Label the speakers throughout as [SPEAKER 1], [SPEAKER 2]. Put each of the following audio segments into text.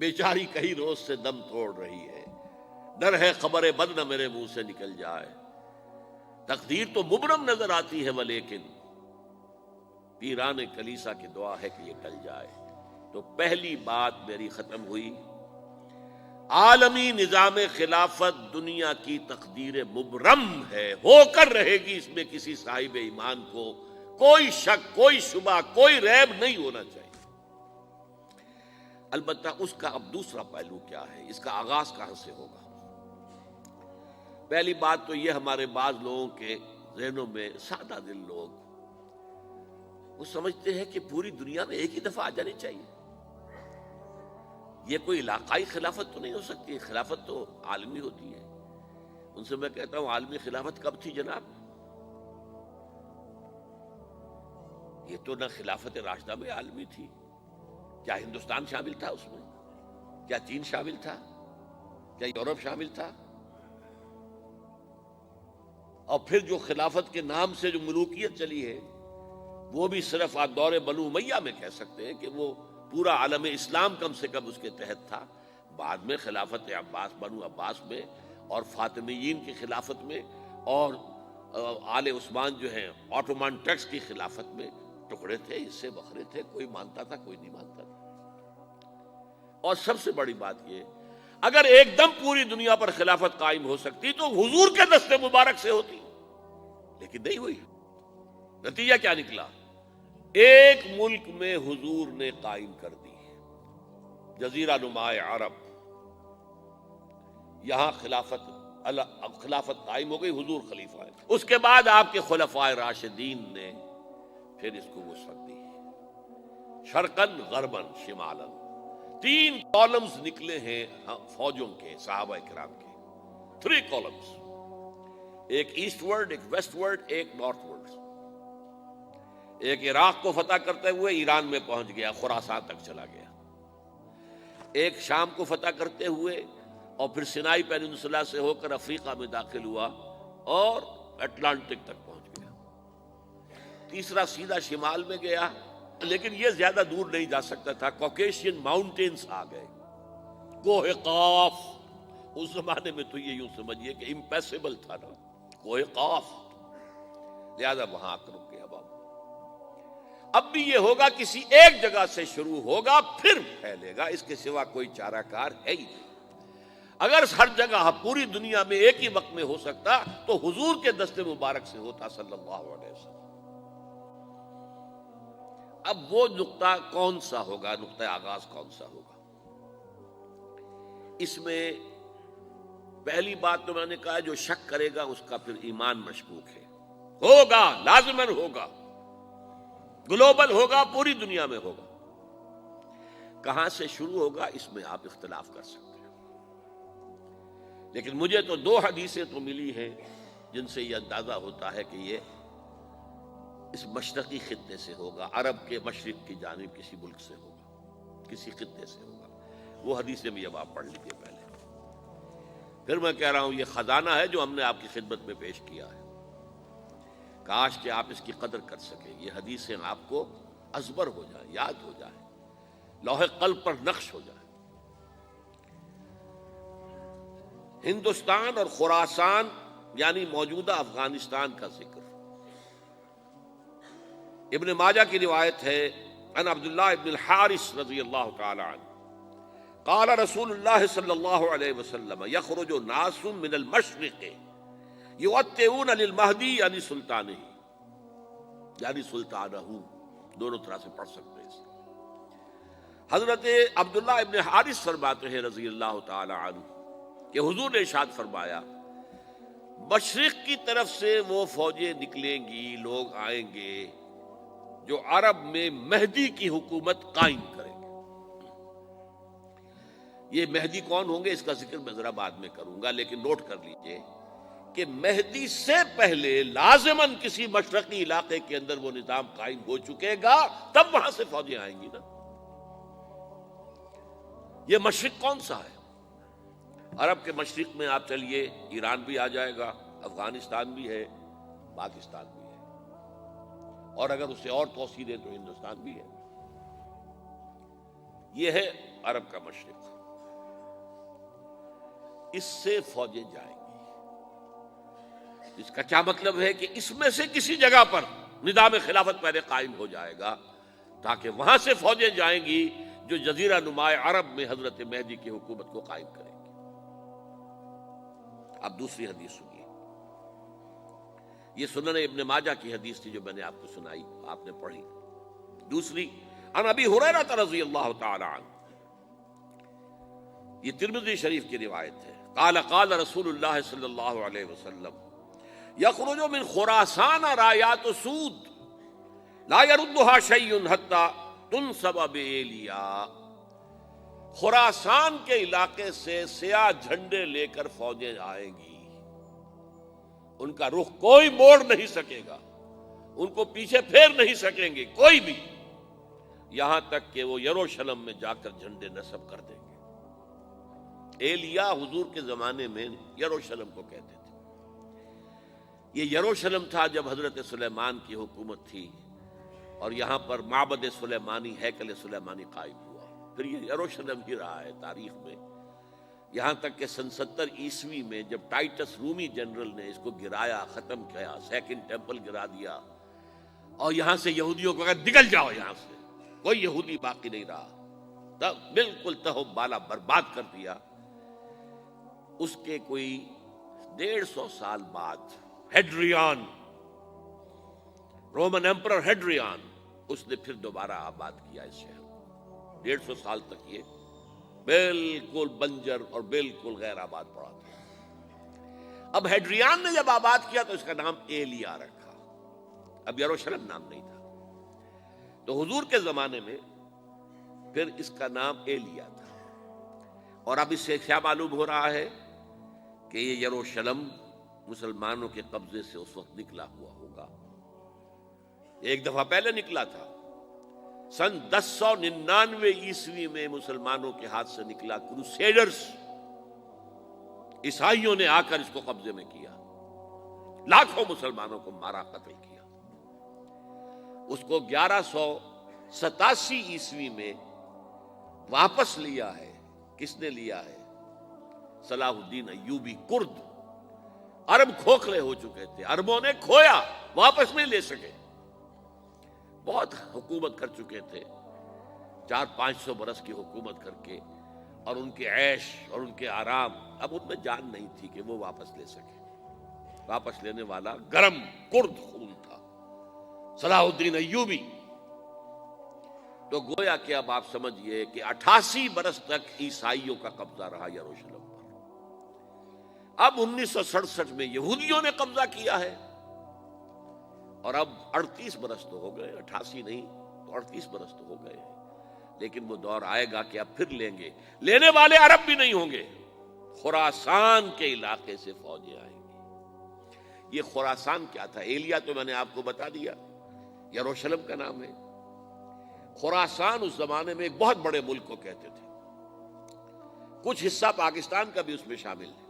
[SPEAKER 1] بیچاری کئی روز سے دم توڑ رہی ہے، ڈر ہے خبر بد نہ میرے منہ سے نکل جائے، تقدیر تو مبرم نظر آتی ہے ولیکن پیران کلیسا کی دعا ہے کہ یہ ٹل جائے۔ تو پہلی بات میری ختم ہوئی، عالمی نظام خلافت دنیا کی تقدیر مبرم ہے، ہو کر رہے گی، اس میں کسی صاحب ایمان کو کوئی شک، کوئی شبہ، کوئی ریب نہیں ہونا چاہیے۔ البتہ اس کا اب دوسرا پہلو کیا ہے، اس کا آغاز کہاں سے ہوگا؟ پہلی بات تو یہ، ہمارے بعض لوگوں کے ذہنوں میں، سادہ دل لوگ وہ سمجھتے ہیں کہ پوری دنیا میں ایک ہی دفعہ آ جانی چاہیے، یہ کوئی علاقائی خلافت تو نہیں ہو سکتی، خلافت تو عالمی ہوتی ہے۔ ان سے میں کہتا ہوں عالمی خلافت کب تھی جناب؟ یہ تو نہ خلافت راشدہ میں عالمی تھی، کیا ہندوستان شامل تھا اس میں؟ کیا چین شامل تھا؟ کیا یورپ شامل تھا؟ اور پھر جو خلافت کے نام سے جو ملوکیت چلی ہے، وہ بھی صرف آپ دور بنو امیہ میں کہہ سکتے ہیں کہ وہ پورا عالم اسلام کم سے کم اس کے تحت تھا۔ بعد میں خلافت عباس، بنو عباس میں، اور فاطمیین کی خلافت میں، اور آل عثمان جو ہیں آٹومان ٹرکس کی خلافت میں ٹکڑے تھے، حصے بکھرے تھے، کوئی مانتا تھا، کوئی نہیں مانتا تھا۔ اور سب سے بڑی بات یہ، اگر ایک دم پوری دنیا پر خلافت قائم ہو سکتی تو حضور کے دست مبارک سے ہوتی، لیکن نہیں ہوئی۔ نتیجہ کیا نکلا؟ ایک ملک میں حضور نے قائم کر دی، جزیرہ نما عرب، یہاں خلافت قائم ہو گئی، حضور خلیفہ ہے۔ اس کے بعد آپ کے خلفائے راشدین نے پھر اس کو وسعت دی، شرقاً غرباً شمالاً، 3 کالمز نکلے ہیں فوجوں کے، صحابہ کرام کے، 3 کالمز، ایک ایسٹ ورڈ، ایک ویسٹ ورڈ، ایک نارتھ ورڈ۔ ایک عراق کو فتح کرتے ہوئے ایران میں پہنچ گیا، خراسان تک چلا گیا، ایک شام کو فتح کرتے ہوئے اور پھر سینائی پیننسولا سے ہو کر افریقہ میں داخل ہوا اور اٹلانٹک تک پہنچ گیا، تیسرا سیدھا شمال میں گیا، لیکن یہ زیادہ دور نہیں جا سکتا تھا، کوکیشین ماؤنٹینز آ گئے، کوہ قاف، اس زمانے میں تو یہ یوں سمجھیے کہ امپیسیبل تھا نا، کوہ قاف، لہذا وہاں آ کر رک گیا۔ اب بھی یہ ہوگا، کسی ایک جگہ سے شروع ہوگا پھر پھیلے گا، اس کے سوا کوئی چارہ کار ہے ہی نہیں۔ اگر ہر جگہ پوری دنیا میں ایک ہی وقت میں ہو سکتا تو حضور کے دست مبارک سے ہوتا صلی اللہ علیہ وسلم۔ اب وہ نقطہ کون سا ہوگا، نقطہ آغاز کون سا ہوگا؟ اس میں پہلی بات تو میں نے کہا، جو شک کرے گا اس کا پھر ایمان مشکوک ہے، ہوگا، لازماً ہوگا، گلوبل ہوگا، پوری دنیا میں ہوگا۔ کہاں سے شروع ہوگا اس میں آپ اختلاف کر سکتے ہیں، لیکن مجھے تو 2 حدیثیں تو ملی ہیں جن سے یہ اندازہ ہوتا ہے کہ یہ اس مشرقی خطے سے ہوگا، عرب کے مشرق کی جانب کسی ملک سے ہوگا، کسی خطے سے ہوگا۔ وہ حدیثیں بھی اب آپ پڑھ لیجیے پہلے، پھر میں کہہ رہا ہوں یہ خزانہ ہے جو ہم نے آپ کی خدمت میں پیش کیا ہے، کاش کہ آپ اس کی قدر کر سکیں، یہ حدیثیں آپ کو ازبر ہو جائیں، یاد ہو جائیں، لوح قلب پر نقش ہو جائیں۔ ہندوستان اور خراسان یعنی موجودہ افغانستان کا ذکر ابن ماجہ کی روایت ہے، عن عبداللہ ابن الحارث رضی اللہ تعالی عنہ قال رسول اللہ صلی اللہ علیہ وسلم یخرج ناس من المشرق یوطئون للمہدی یعنی سلطانہ، یعنی سلطانہ، دونوں طرح سے پڑھ سکتے ہیں۔ حضرت عبداللہ ابن حارث فرماتے ہیں رضی اللہ تعالی عنہ کہ حضور نے ارشاد فرمایا، مشرق کی طرف سے وہ فوجیں نکلیں گی، لوگ آئیں گے جو عرب میں مہدی کی حکومت قائم کریں گے۔ یہ مہدی کون ہوں گے اس کا ذکر میں ذرا بعد میں کروں گا، لیکن نوٹ کر لیجئے کہ مہدی سے پہلے لازماً کسی مشرقی علاقے کے اندر وہ نظام قائم ہو چکے گا، تب وہاں سے فوجیں آئیں گی نا۔ یہ مشرق کون سا ہے؟ عرب کے مشرق میں آپ چلیے، ایران بھی آ جائے گا، افغانستان بھی ہے، پاکستان بھی ہے، اور اگر اسے اور توسیع دیں تو ہندوستان بھی ہے۔ یہ ہے عرب کا مشرق، اس سے فوجیں جائیں گی۔ اس کا کیا مطلب ہے کہ اس میں سے کسی جگہ پر نظام خلافت پہلے قائم ہو جائے گا، تاکہ وہاں سے فوجیں جائیں گی جو جزیرہ نما عرب میں حضرت مہدی کی حکومت کو قائم کریں گی۔ اب دوسری حدیث سنیے، یہ سنن ابن ماجہ کی حدیث تھی جو میں نے آپ کو سنائی، آپ نے پڑھی۔ دوسری، عن ابی ہریرہ رضی اللہ تعالی عنہ، یہ ترمذی شریف کی روایت ہے، قال قال رسول اللہ صلی اللہ علیہ وسلم یخرج من خراسان رایات سود لا يردها شیء حتی تنصب بإیلیا، خراسان کے علاقے سے سیاہ جھنڈے لے کر فوجیں آئیں گی، ان کا رخ کوئی موڑ نہیں سکے گا، ان کو پیچھے پھیر نہیں سکیں گے کوئی بھی، یہاں تک کہ وہ یروشلم میں جا کر جھنڈے نصب کر دیں گے۔ ایلیا حضور کے زمانے میں یروشلم کو کہتے تھے۔ یہ یروشلم تھا جب حضرت سلیمان کی حکومت تھی، اور یہاں پر معبد سلیمانی، ہیکل سلیمانی قائم ہوا، پھر یہ یروشلم ہی رہا ہے تاریخ میں، یہاں تک کہ سن 70 عیسوی میں جب ٹائٹس رومی جنرل نے اس کو گرایا، ختم کیا، سیکنڈ ٹیمپل گرا دیا، اور یہاں سے یہودیوں کو کہا نکل جاؤ یہاں سے، کوئی یہودی باقی نہیں رہا، تب بالکل تہو بالا برباد کر دیا۔ اس کے کوئی 150 سال بعد ہیڈریان، رومن ایمپرر ہیڈریان، اس نے پھر دوبارہ آباد کیا اس شہر کو۔ 150 سال تک یہ بالکل بنجر اور بالکل غیر آباد پڑا تھا۔ اب ہیڈریان نے جب آباد کیا تو اس کا نام ایلیا رکھا، اب یروشلم نام نہیں تھا، تو حضور کے زمانے میں پھر اس کا نام ایلیا تھا۔ اور اب اس سے کیا معلوم ہو رہا ہے کہ یہ یروشلم مسلمانوں کے قبضے سے اس وقت نکلا ہوا ہوگا، ایک دفعہ پہلے نکلا تھا، سن 1099 عیسوی میں مسلمانوں کے ہاتھ سے نکلا، کروسیڈرز عیسائیوں نے آ کر اس کو قبضے میں کیا، لاکھوں مسلمانوں کو مارا، قتل کیا۔ اس کو 1187 عیسوی میں واپس لیا ہے، کس نے لیا ہے؟ صلاح الدین ایوبی کرد۔ عرب کھوکھلے ہو چکے تھے، عربوں نے کھویا، واپس نہیں لے سکے، بہت حکومت کر چکے تھے، 400-500 برس کی حکومت کر کے، اور ان کے عیش اور ان کے آرام، اب ان میں جان نہیں تھی کہ وہ واپس لے سکے۔ واپس لینے والا گرم کرد خون تھا، صلاح الدین ایوبی۔ تو گویا کہ اب آپ سمجھئے کہ 88 برس تک عیسائیوں کا قبضہ رہا یروشلم پر۔ اب 1967 میں یہودیوں نے قبضہ کیا ہے، اور اب 38 برس تو ہو گئے، 88 نہیں تو 38 برس تو ہو گئے ہیں، لیکن وہ دور آئے گا کہ اب پھر لیں گے، لینے والے عرب بھی نہیں ہوں گے، خراسان کے علاقے سے فوجیں آئیں گی۔ یہ خراسان کیا تھا؟ ایلیا تو میں نے آپ کو بتا دیا، یروشلم کا نام ہے۔ خراسان اس زمانے میں ایک بہت بڑے ملک کو کہتے تھے، کچھ حصہ پاکستان کا بھی اس میں شامل ہے،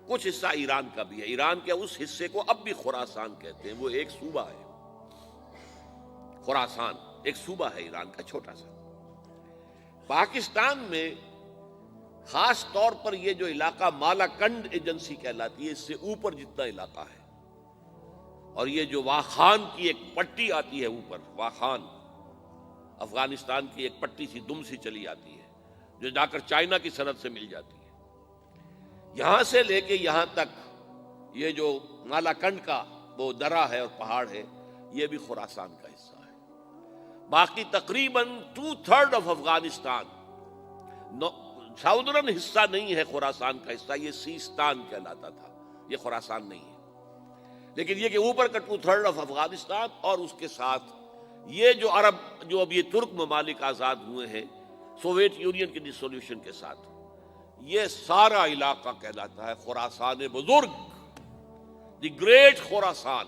[SPEAKER 1] کچھ حصہ ایران کا بھی ہے، ایران کے اس حصے کو اب بھی خراسان کہتے ہیں، وہ ایک صوبہ ہے، خراسان ایک صوبہ ہے ایران کا چھوٹا سا۔ پاکستان میں خاص طور پر یہ جو علاقہ مالا کنڈ ایجنسی کہلاتی ہے، اس سے اوپر جتنا علاقہ ہے، اور یہ جو واخان کی ایک پٹی آتی ہے اوپر، واخان افغانستان کی ایک پٹی سی دم سی چلی آتی ہے جو جا کر چائنا کی سرحد سے مل جاتی ہے، یہاں سے لے کے یہاں تک یہ جو مالا کنڈ کا وہ درہ ہے اور پہاڑ ہے، یہ بھی خراسان کا حصہ ہے۔ باقی تقریباً 2/3 آف افغانستان ساؤدرن حصہ نہیں ہے خراسان کا حصہ، یہ سیستان کہلاتا تھا، یہ خراسان نہیں ہے، لیکن یہ کہ اوپر کا 2/3 آف افغانستان، اور اس کے ساتھ یہ جو عرب، جو اب یہ ترک ممالک آزاد ہوئے ہیں سوویت یونین کی ڈسولوشن کے ساتھ، یہ سارا علاقہ کہلاتا ہے خراسان بزرگ، دی گریٹ خراسان۔